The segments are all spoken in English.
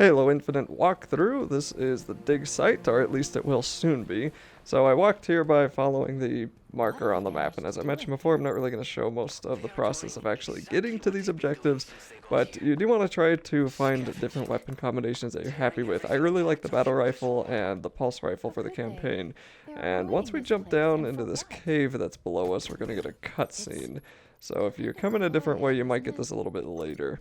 Halo Infinite walkthrough. This is the dig site, or at least it will soon be. So I walked here by following the marker on the map, and as I mentioned before, I'm not really going to show most of the process of actually getting to these objectives, but you do want to try to find different weapon combinations that you're happy with. I really like the battle rifle and the pulse rifle for the campaign, and once we jump down into this cave that's below us, we're going to get a cutscene. So if you come in a different way, you might get this a little bit later.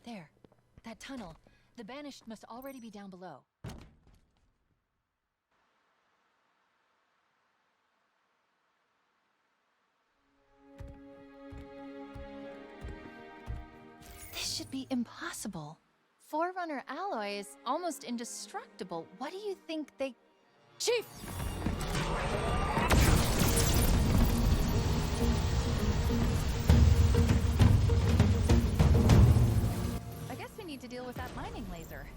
There, that tunnel. The banished must already be down below. This should be impossible. Forerunner alloy is almost indestructible. What do you think they... Chief! To deal with that mining laser.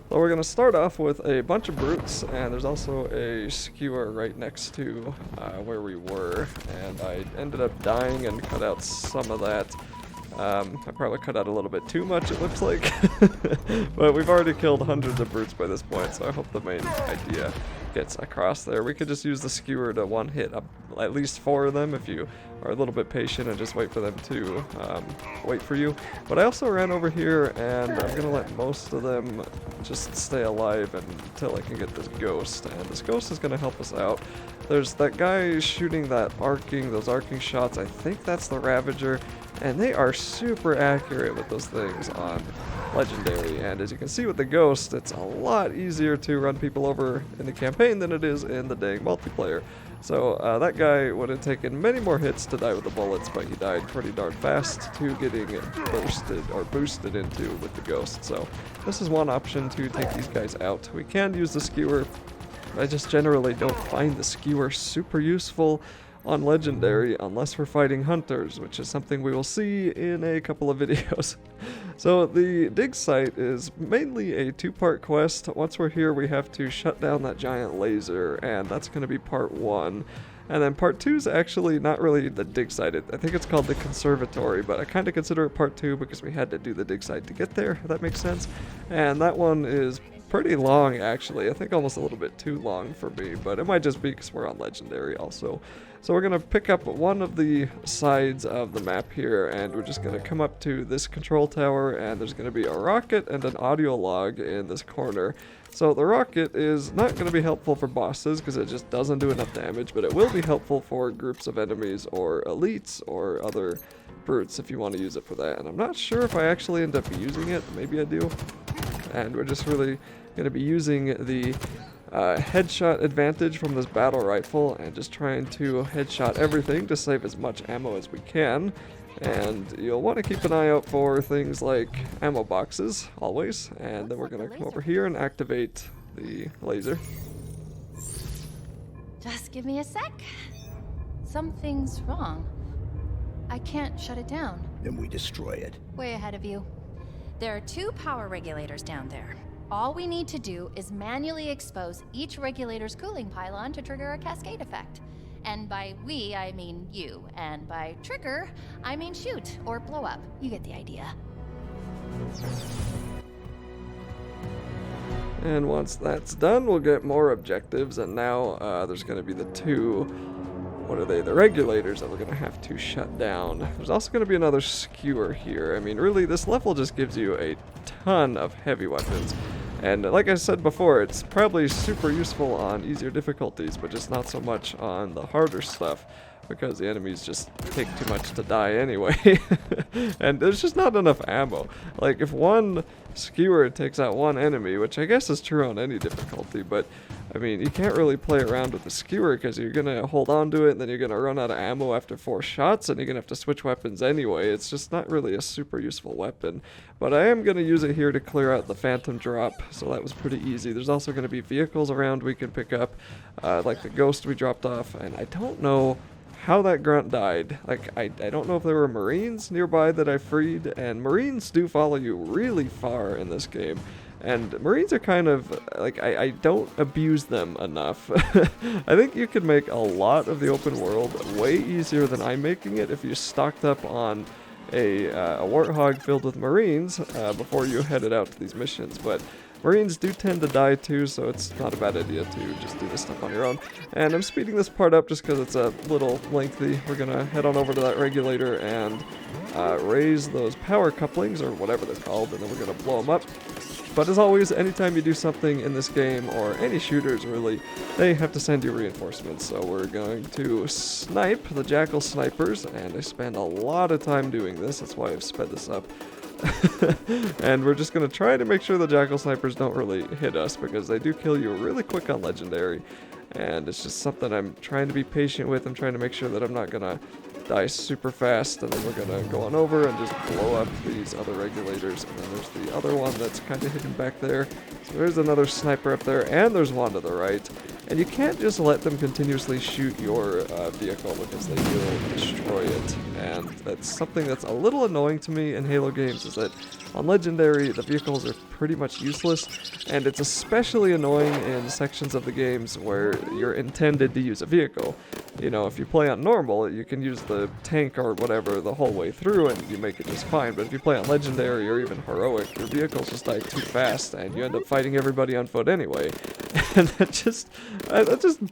So we're going to start off with a bunch of brutes, and there's also a skewer right next to where we were, and I ended up dying and cut out some of that. I probably cut out a little bit too much, it looks like, but we've already killed hundreds of brutes by this point, so I hope the main idea gets across there. We could just use the skewer to one hit at least 4 of them if you are a little bit patient and just wait for them to wait for you. But I also ran over here, and I'm going to let most of them just stay alive until I can get this ghost, and this ghost is going to help us out. There's that guy shooting those arcing shots. I think that's the Ravager, and they are super accurate with those things on Legendary, and as you can see with the Ghost, it's a lot easier to run people over in the campaign than it is in the dang multiplayer. So that guy would have taken many more hits to die with the bullets, but he died pretty darn fast to getting boosted into with the Ghost. So this is one option to take these guys out. We can use the skewer. I just generally don't find the skewer super useful on Legendary unless we're fighting hunters, which is something we will see in a couple of videos. So the dig site is mainly a 2-part quest. Once we're here, we have to shut down that giant laser, and that's going to be part 1. And then part 2 is actually not really the dig site. I think it's called the conservatory, but I kind of consider it part 2 because we had to do the dig site to get there, if that makes sense. And that one is pretty long, actually. I think almost a little bit too long for me, but it might just be because we're on Legendary also. So we're going to pick up one of the sides of the map here, and we're just going to come up to this control tower, and there's going to be a rocket and an audio log in this corner. So the rocket is not going to be helpful for bosses because it just doesn't do enough damage, but it will be helpful for groups of enemies or elites or other brutes if you want to use it for that. And I'm not sure if I actually end up using it. Maybe I do. And we're just really going to be using the headshot advantage from this battle rifle and just trying to headshot everything to save as much ammo as we can. And you'll want to keep an eye out for things like ammo boxes always, and then we're going to come over here and activate the laser. Just give me a sec. Something's wrong. I can't shut it down. Then we destroy it. Way ahead of you. There are 2 power regulators down there. All we need to do is manually expose each regulator's cooling pylon to trigger a cascade effect. And by we, I mean you. And by trigger, I mean shoot or blow up. You get the idea. And once that's done, we'll get more objectives. And now there's going to be the 2, what are they? The regulators that we're going to have to shut down. There's also going to be another skewer here. I mean, really, this level just gives you a ton of heavy weapons. And like I said before, it's probably super useful on easier difficulties, but just not so much on the harder stuff, because the enemies just take too much to die anyway. And there's just not enough ammo. Like, if one skewer takes out one enemy, which I guess is true on any difficulty, but I mean, you can't really play around with the skewer because you're going to hold on to it and then you're going to run out of ammo after 4 shots and you're going to have to switch weapons anyway. It's just not really a super useful weapon. But I am going to use it here to clear out the phantom drop, so that was pretty easy. There's also going to be vehicles around we can pick up, like the ghost we dropped off, and I don't know how that grunt died. Like, I don't know if there were Marines nearby that I freed, and Marines do follow you really far in this game. And Marines are kind of, like, I don't abuse them enough. I think you could make a lot of the open world way easier than I'm making it if you stocked up on a warthog filled with Marines before you headed out to these missions. But Marines do tend to die too, so it's not a bad idea to just do this stuff on your own. And I'm speeding this part up just because it's a little lengthy. We're gonna head on over to that regulator and raise those power couplings, or whatever they're called, and then we're gonna blow them up. But as always, anytime you do something in this game, or any shooters really, they have to send you reinforcements. So we're going to snipe the Jackal snipers, and I spend a lot of time doing this. That's why I've sped this up. And we're just going to try to make sure the Jackal snipers don't really hit us, because they do kill you really quick on Legendary. And it's just something I'm trying to be patient with. I'm trying to make sure that I'm not going to die super fast, and then we're gonna go on over and just blow up these other regulators. And then there's the other one that's kind of hidden back there. So there's another sniper up there, and there's one to the right. And you can't just let them continuously shoot your vehicle, because they will destroy it. And that's something that's a little annoying to me in Halo games, is that on Legendary, the vehicles are pretty much useless, and it's especially annoying in sections of the games where you're intended to use a vehicle. You know, if you play on normal, you can use the tank or whatever the whole way through and you make it just fine, but if you play on Legendary or even Heroic, your vehicles just die too fast and you end up fighting everybody on foot anyway. And that just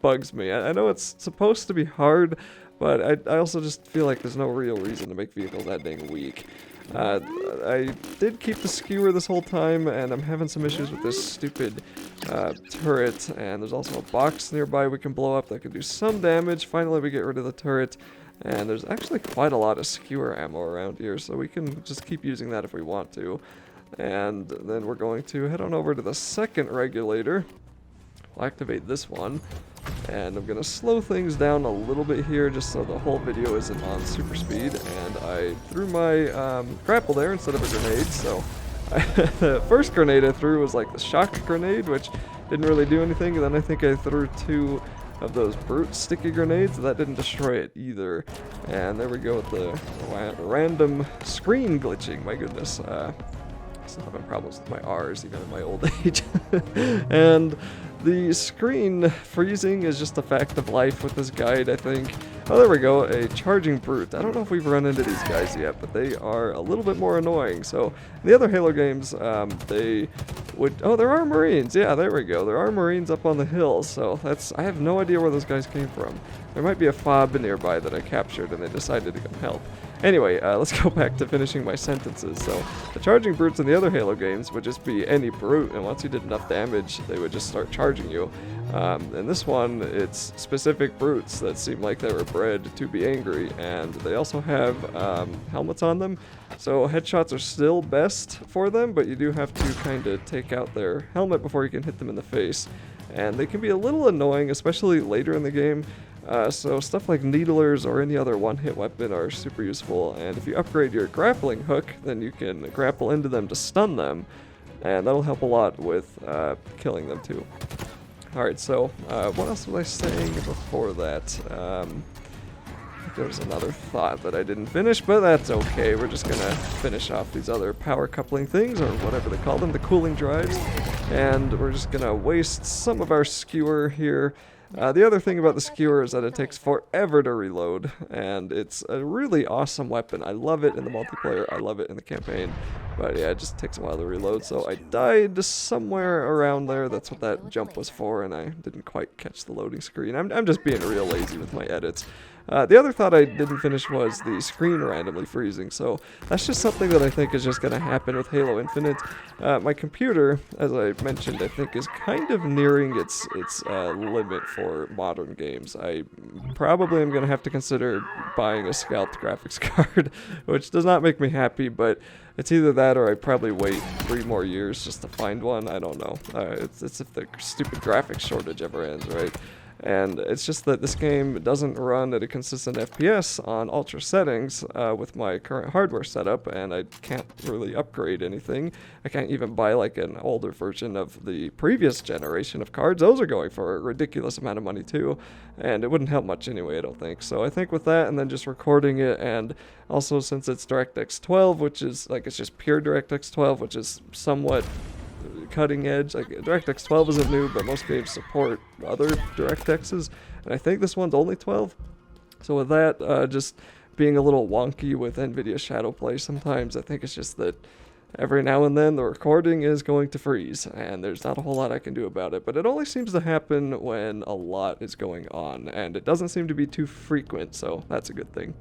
bugs me. I know it's supposed to be hard, but I also just feel like there's no real reason to make vehicles that dang weak. I did keep the skewer this whole time, and I'm having some issues with this stupid turret, and there's also a box nearby we can blow up that can do some damage. Finally, we get rid of the turret, and there's actually quite a lot of skewer ammo around here, so we can just keep using that if we want to. And then we're going to head on over to the second regulator. We'll activate this one. And I'm going to slow things down a little bit here just so the whole video isn't on super speed. And I threw my grapple there instead of a grenade, so the first grenade I threw was like the shock grenade, which didn't really do anything. And then I think I threw 2 of those brute sticky grenades, and that didn't destroy it either. And there we go with the random screen glitching. My goodness. Still having problems with my R's even in my old age. And the screen freezing is just a fact of life with this guide, I think. Oh, there we go, a charging brute. I don't know if we've run into these guys yet, but they are a little bit more annoying. So, in the other Halo games, they would... Oh, there are Marines. Yeah, there we go. There are Marines up on the hill, so that's... I have no idea where those guys came from. There might be a fob nearby that I captured, and they decided to come help. Anyway, let's go back to finishing my sentences. So, the charging brutes in the other Halo games would just be any brute, and once you did enough damage, they would just start charging you. In this one, it's specific brutes that seem like they were bred to be angry, and they also have helmets on them. So headshots are still best for them, but you do have to kind of take out their helmet before you can hit them in the face. And they can be a little annoying, especially later in the game. So stuff like needlers or any other one-hit weapon are super useful, and if you upgrade your grappling hook, then you can grapple into them to stun them, and that'll help a lot with killing them too. Alright, so what else was I saying before that? I think there was another thought that I didn't finish, but that's okay. We're just gonna finish off these other power coupling things, or whatever they call them, the cooling drives, and we're just gonna waste some of our skewer here. The other thing about the skewer is that it takes forever to reload, and it's a really awesome weapon. I love it in the multiplayer, I love it in the campaign, but yeah, it just takes a while to reload, so I died somewhere around there. That's what that jump was for, and I didn't quite catch the loading screen. I'm just being real lazy with my edits. The other thought I didn't finish was the screen randomly freezing, so that's just something that I think is just going to happen with Halo Infinite. My computer, as I mentioned, I think is kind of nearing its limit for modern games. I probably am going to have to consider buying a scalped graphics card, which does not make me happy, but it's either that or I probably wait 3 more years just to find one. I don't know. It's if the stupid graphics shortage ever ends, right? And it's just that this game doesn't run at a consistent FPS on ultra settings with my current hardware setup, and I can't really upgrade anything. I can't even buy like an older version of the previous generation of cards. Those are going for a ridiculous amount of money too, and it wouldn't help much anyway, I don't think. So I think with that, and then just recording it, and also since it's DirectX 12, which is like, it's just pure DirectX 12, which is somewhat cutting edge. Like DirectX 12 isn't new, but most games support other DirectXs, and I think this one's only 12. So with that just being a little wonky with NVIDIA Shadowplay sometimes, I think it's just that Every now and then the recording is going to freeze, and there's not a whole lot I can do about it, but it only seems to happen when a lot is going on, and it doesn't seem to be too frequent, so that's a good thing.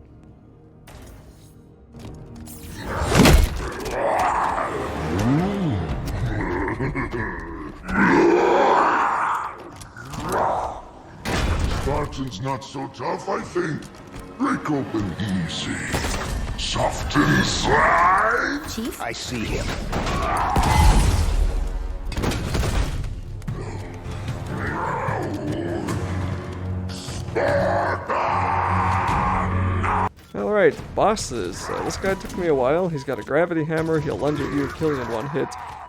Spartan's not so tough, I think. Break open easy. Soft inside. Chief? I see him. Alright, bosses. This guy took me a while. He's got a gravity hammer, he'll lunge at you, kill you in one hit,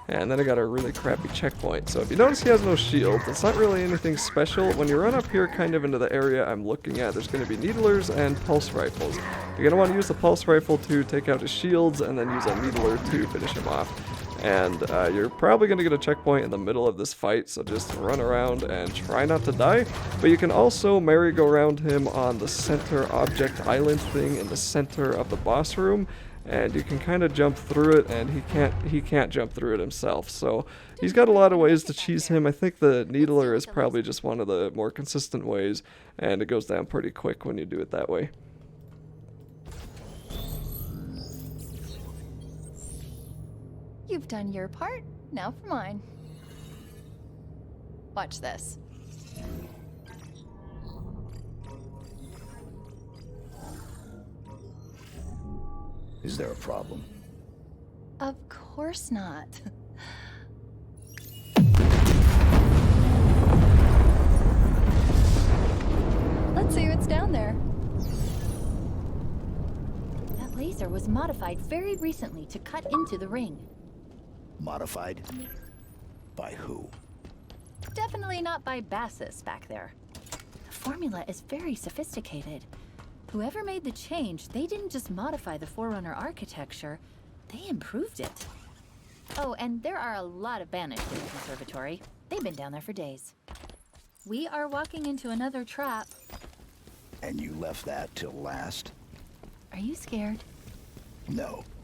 and then I got a really crappy checkpoint. So if you notice he has no shield, it's not really anything special. When you run up here kind of into the area I'm looking at, there's going to be needlers and pulse rifles. You're going to want to use the pulse rifle to take out his shields, and then use a needler to finish him off. And you're probably going to get a checkpoint in the middle of this fight, so just run around and try not to die. But you can also merry-go-round him on the center object island thing in the center of the boss room, and you can kind of jump through it, and he can't jump through it himself. So he's got a lot of ways to cheese him. I think the needler is probably just one of the more consistent ways, and it goes down pretty quick when you do it that way. You've done your part, now for mine. Watch this. Is there a problem? Of course not. Let's see what's down there. That laser was modified very recently to cut into the ring. Modified? By who? Definitely not by Bassus back there. The formula is very sophisticated. Whoever made the change, they didn't just modify the Forerunner architecture, they improved it. Oh, and there are a lot of banished in the conservatory. They've been down there for days. We are walking into another trap. And you left that till last? Are you scared? No,